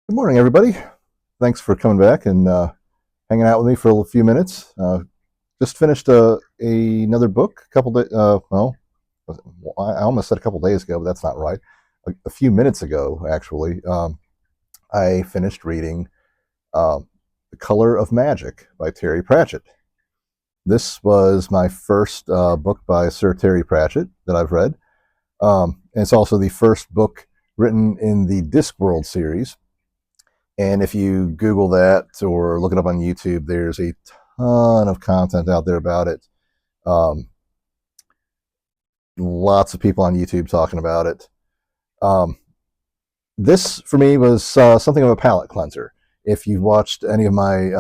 Good morning, everybody. Thanks for coming back and hanging out with me for a few minutes. Just finished another book a couple days. I almost said a couple days ago, but that's not right. A few minutes ago, actually, I finished reading uh, "The Color of Magic" by Terry Pratchett. This was my first book by Sir Terry Pratchett that I've read, and it's also the first book written in the Discworld series. And if you Google that or look it up on YouTube, there's a ton of content out there about it. Um, Lots of people on YouTube talking about it. Um, this, for me, was something of a palate cleanser. If you've watched any of my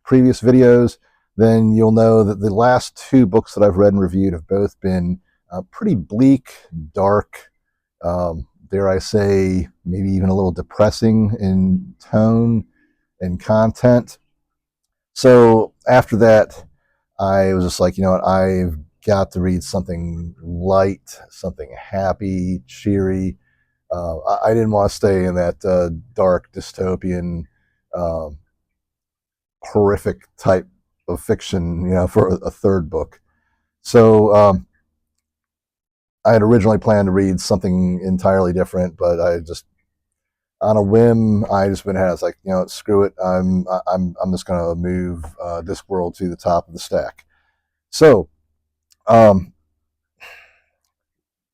previous videos, then you'll know that the last two books that I've read and reviewed have both been pretty bleak, dark, dare I say, maybe even a little depressing in tone and content. So after that, I was just like, you know what, I've got to read something light, something happy, cheery. I didn't want to stay in that dark, dystopian, uh, horrific type of fiction, for a third book. So I had originally planned to read something entirely different, but I just, on a whim, I just went ahead. I was like, screw it. I'm just going to move Discworld to the top of the stack. So, um,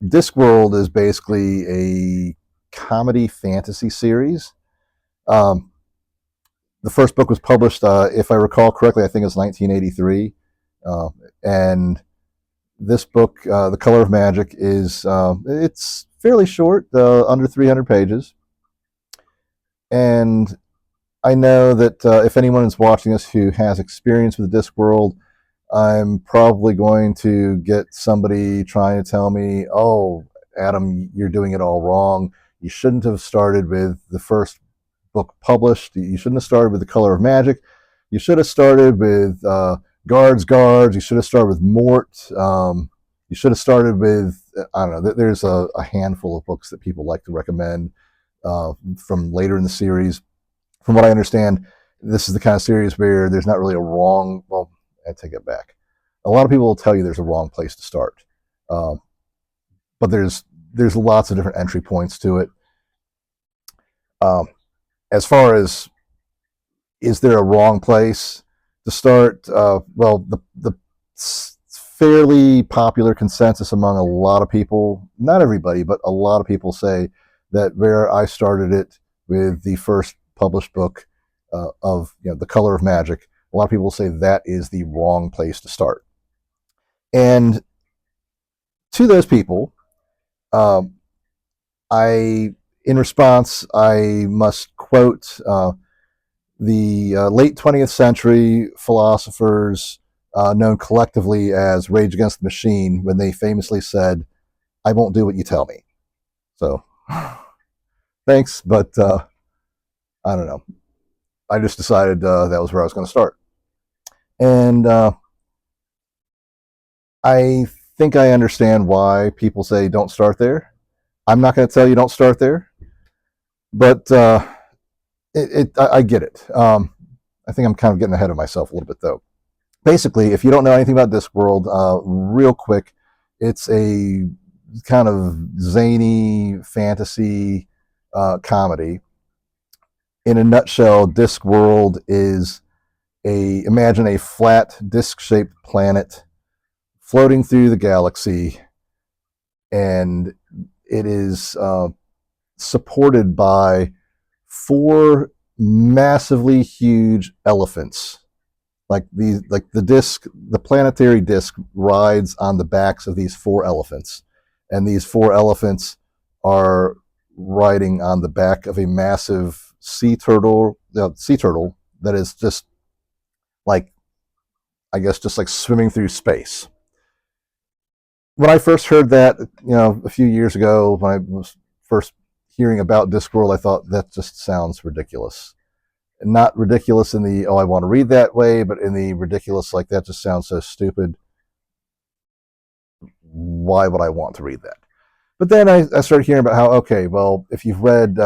Discworld is basically a comedy fantasy series. Um, the first book was published, if I recall correctly, I think it was 1983. Uh, and this book, The Color of Magic, is it's fairly short, under 300 pages. And I know that if anyone is watching this who has experience with the Discworld, I'm probably going to get somebody trying to tell me, oh, Adam, you're doing it all wrong. You shouldn't have started with the first book published. You shouldn't have started with The Color of Magic. You should have started with Guards. You should have started with Mort. You should have started with, I don't know, there's a handful of books that people like to recommend from later in the series. From what I understand, this is the kind of series where there's not really a wrong, well, I take it back. A lot of people will tell you there's a wrong place to start, um, but there's lots of different entry points to it. Um, as far as is there a wrong place to start? Well, the fairly popular consensus among a lot of people, not everybody, but a lot of people say that where I started it with the first published book of The Color of Magic, a lot of people say that is the wrong place to start. And to those people, um, I, in response, I must quote the late 20th century philosophers known collectively as Rage Against the Machine when they famously said, I won't do what you tell me. So, thanks, but I don't know. I just decided that was where I was going to start. And I think I understand why people say don't start there. I'm not going to tell you don't start there, but I get it. I think I'm kind of getting ahead of myself a little bit, though. Basically, if you don't know anything about Discworld, real quick, it's a kind of zany fantasy comedy. In a nutshell, Discworld is imagine a flat disc-shaped planet floating through the galaxy, and it is supported by four massively huge elephants. Like the disc, the planetary disc rides on the backs of these four elephants, and these four elephants are riding on the back of a massive sea turtle that is just like, I guess, just like swimming through space. When I first heard that, a few years ago, when I was first hearing about Discworld, I thought that just sounds ridiculous. Not ridiculous in the, oh, I want to read that way, but in the ridiculous, like, that just sounds so stupid. Why would I want to read that? But then I started hearing about how, okay, well, if you've read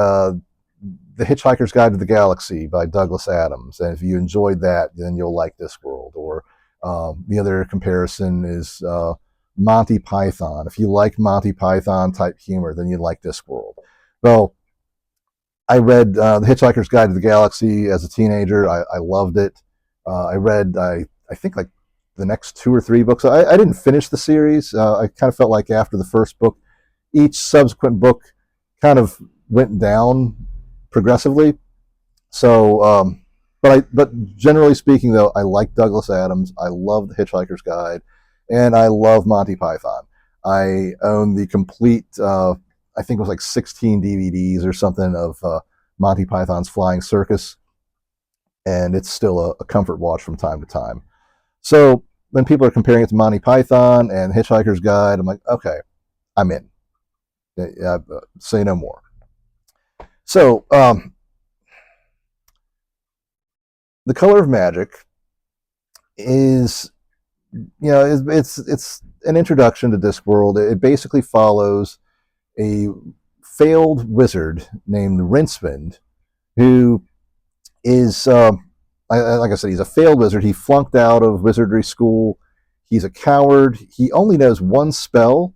The Hitchhiker's Guide to the Galaxy by Douglas Adams, and if you enjoyed that, then you'll like Discworld. Or the other comparison is Monty Python. If you like Monty Python type humor, then you'd like Discworld. Well, I read The Hitchhiker's Guide to the Galaxy as a teenager. I loved it. I read, I think, like the next two or three books. I didn't finish the series. I kind of felt like after the first book, each subsequent book kind of went down progressively. So, but generally speaking, though, I like Douglas Adams. I love The Hitchhiker's Guide, and I love Monty Python. I own the complete, I think it was like 16 DVDs or something of Monty Python's Flying Circus, and it's still a comfort watch from time to time. So when people are comparing it to Monty Python and Hitchhiker's Guide, I'm like, okay, I'm in. Say no more. So, The Color of Magic is, it's an introduction to Discworld. It basically follows a failed wizard named Rincewind, who is, like I said, he's a failed wizard. He flunked out of wizardry school. He's a coward. He only knows one spell,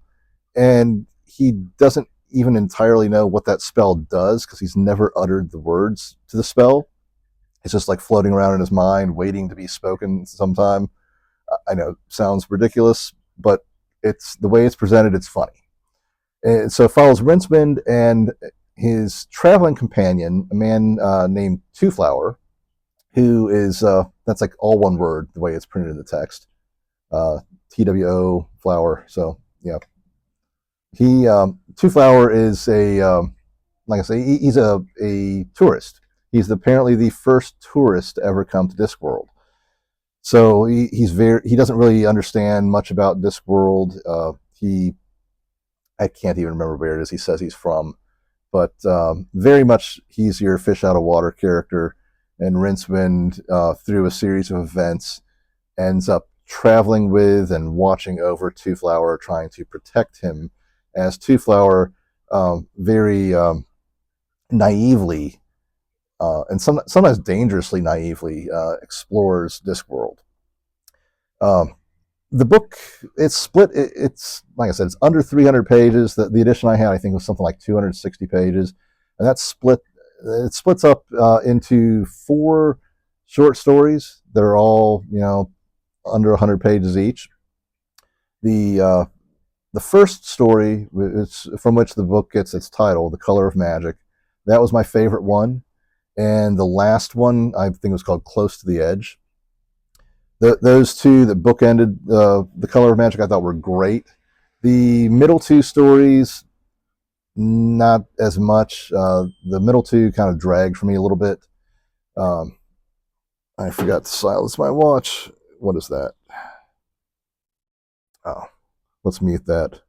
and he doesn't even entirely know what that spell does because he's never uttered the words to the spell. It's just like floating around in his mind, waiting to be spoken sometime. I know, sounds ridiculous, but it's the way it's presented. It's funny. And so it follows Rincewind and his traveling companion, a man named Two Flower, who is that's like all one word the way it's printed in the text. TWO flower. So yeah, he Two Flower is like I say, he's a tourist. He's apparently the first tourist to ever come to Discworld. So he doesn't really understand much about Discworld. I can't even remember where it is he says he's from, but very much he's your fish out of water character. And Rincewind, through a series of events, ends up traveling with and watching over Two Flower, trying to protect him, as Two Flower very naively and sometimes dangerously naively explores Discworld. The book, it's split. It's like I said, it's under 300 pages. The edition I had, I think, was something like 260 pages, and that's split. It splits up into 4 short stories that are all under 100 pages each. The first story, from which the book gets its title, The Color of Magic, that was my favorite one. And the last one, I think, was called Close to the Edge. Those two that bookended The Color of Magic, I thought were great. The middle 2 stories, not as much. The middle 2 kind of dragged for me a little bit. I forgot to silence my watch. What is that? Oh, let's mute that.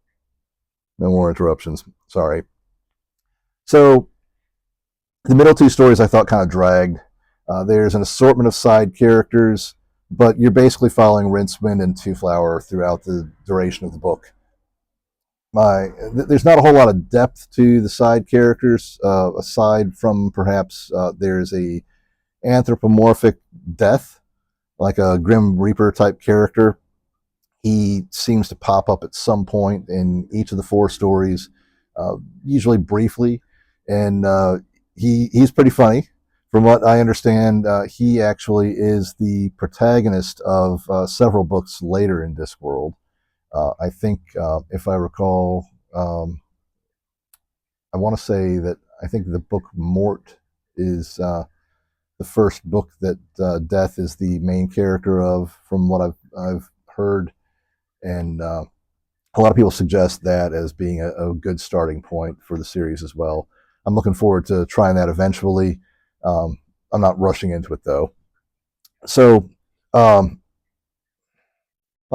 No more interruptions. Sorry. So the middle 2 stories I thought kind of dragged. There's an assortment of side characters, but you're basically following Rincewind and Two Flower throughout the duration of the book. There's not a whole lot of depth to the side characters, aside from perhaps there's a anthropomorphic Death, like a Grim Reaper type character. He seems to pop up at some point in each of the 4 stories, usually briefly, and he's pretty funny. From what I understand, he actually is the protagonist of several books later in Discworld. I think, if I recall, I want to say that I think the book Mort is the first book that Death is the main character of, from what I've heard, and a lot of people suggest that as being a good starting point for the series as well. I'm looking forward to trying that eventually. I'm not rushing into it though. So, like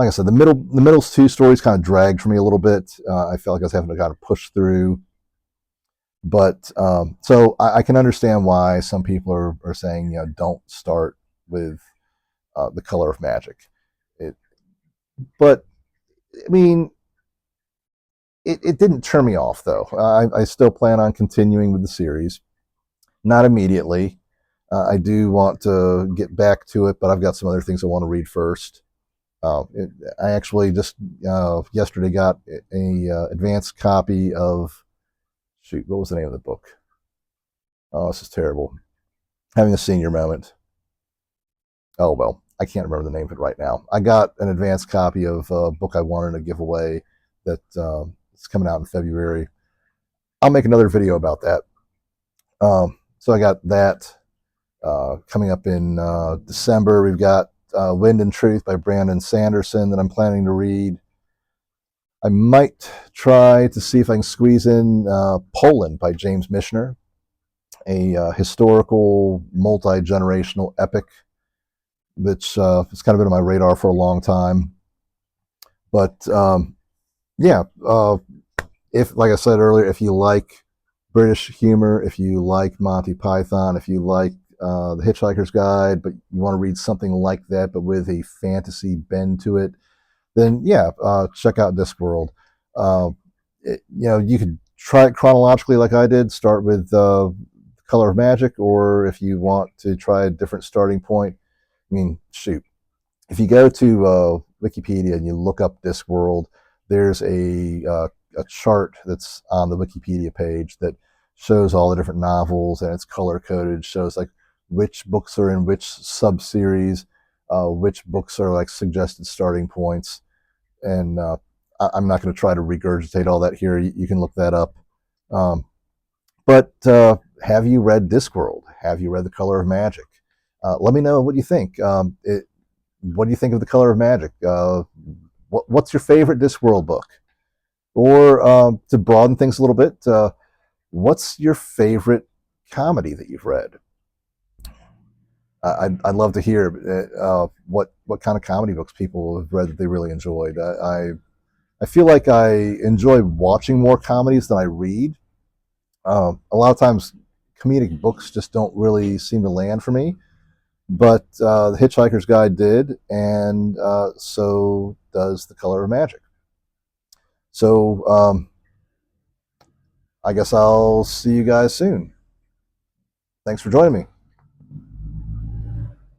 I said, the middle 2 stories kind of dragged for me a little bit. I felt like I was having to kind of push through. But so I can understand why some people are saying, don't start with The Color of Magic. But I mean, it didn't turn me off though. I still plan on continuing with the series. Not immediately. I do want to get back to it, but I've got some other things I want to read first. It, I actually just yesterday got a advanced copy of, shoot, what was the name of the book? Oh, this is terrible. Having a senior moment. Oh well, I can't remember the name of it right now. I got an advanced copy of a book I wanted to give away that is coming out in February. I'll make another video about that. So I got that coming up in December. We've got Wind and Truth by Brandon Sanderson that I'm planning to read. I might try to see if I can squeeze in Poland by James Michener, a historical, multi-generational epic which has kind of been on my radar for a long time. But yeah, if, like I said earlier, if you like British humor, if you like Monty Python, if you like The Hitchhiker's Guide, but you want to read something like that, but with a fantasy bend to it, then yeah, check out Discworld. You could try it chronologically like I did. Start with Color of Magic, or if you want to try a different starting point, I mean, shoot, if you go to Wikipedia and you look up Discworld, there's a chart that's on the Wikipedia page that shows all the different novels, and it's color coded. Shows like which books are in which sub series, which books are like suggested starting points, and I'm not going to try to regurgitate all that here. You can look that up. Um, but have you read Discworld? Have you read The Color of Magic? Let me know what you think. What do you think of The Color of Magic? What's your favorite Discworld book? Or to broaden things a little bit, what's your favorite comedy that you've read? I'd love to hear what kind of comedy books people have read that they really enjoyed. I feel like I enjoy watching more comedies than I read. A lot of times, comedic books just don't really seem to land for me. But The Hitchhiker's Guide did, and so does The Color of Magic. So I guess I'll see you guys soon. Thanks for joining me.